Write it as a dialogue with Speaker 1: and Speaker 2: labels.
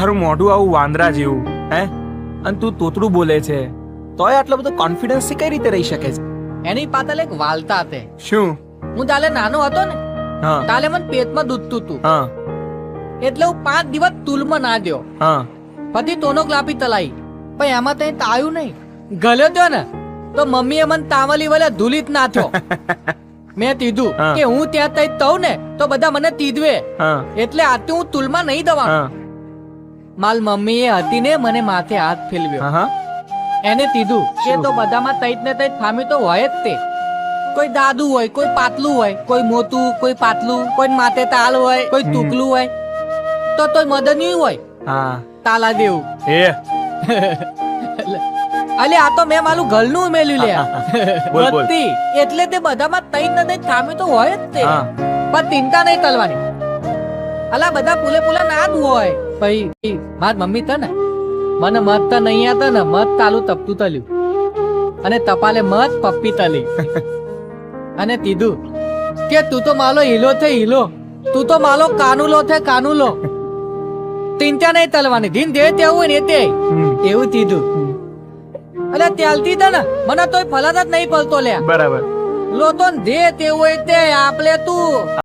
Speaker 1: તારું મોઢું આવું વાંદરા જેવું હે, અને તું તોતડું બોલે છે તોય આટલો બધો કોન્ફિડન્સ થી કઈ રીતે રહી શકે છે?
Speaker 2: એની પાછળ એક વાલતા હતી.
Speaker 1: શું?
Speaker 2: હું તાલે નાનો હતો ને,
Speaker 1: હા
Speaker 2: તાલે મને પેટમાં દૂધતું હતું,
Speaker 1: હા
Speaker 2: એટલે હું 5 દિવસ તુલમાં ના દ્યો.
Speaker 1: હા
Speaker 2: પછી ટોનોગ્રાફી તલાઈ, પણ એમાં તઈ તાયું નહીં. ગલ્યો ત્યો ને તો મમ્મીએ મને તાવલી વલે ધૂલિત ના થયો. મેં કીધું
Speaker 1: હા.
Speaker 2: કે હું ત્યાં તઈ તવ ને તો બધા મને તીધવે,
Speaker 1: હા
Speaker 2: એટલે આતે હું તુલમાં નહીં દવા.
Speaker 1: હા
Speaker 2: માલ મમ્મીએ હતી ને મને માથે હાથ ફેરવ્યો.
Speaker 1: હા હા
Speaker 2: એને કીધું કે
Speaker 1: શું?
Speaker 2: તો બધામાં તઈત ને તઈત ખામી તો હોય જ તે. કોઈ દાદુ હોય, કોઈ પાતલું હોય, કોઈ મોટું, કોઈ પાતલું, કોઈ માથે તાલ હોય, કોઈ ટૂકલું હોય, તો તોય મદની હોય
Speaker 1: હા
Speaker 2: તાલા દેવું.
Speaker 1: એ
Speaker 2: અલે આ તો મેં મારું ઘરનું ઉમેલ્યું લે.
Speaker 1: બોલ, બોલ.
Speaker 2: બત્તી એટલે તે બધામાં તઈત ને તઈત ખામી તો હોય જ તે.
Speaker 1: હા.
Speaker 2: પણ ચિંતા નહીં કરવાની. અલા બધા પુલે ના જ હોય. ભાઈ માર મમ્મી તો ને મને મત તો નહીં આતા ને, મત તાલું તપતું તલ્યું અને તપાલે મત પપ્પી તલી અને કીધું કે તું તો માલો હીલો છે હીલો, તું તો માલો કાનુલો છે કાનુલો. ચિંતા નહીં તલવાની, ધીન દે તેવું હોય ને તે એવું કીધું. અલે ત્યાલતી હતા ને મને તોય ફલાદ જ નહીં પડતો લે.
Speaker 1: બરાબર.
Speaker 2: લો તો દે તેવું હોય તે આપલે તું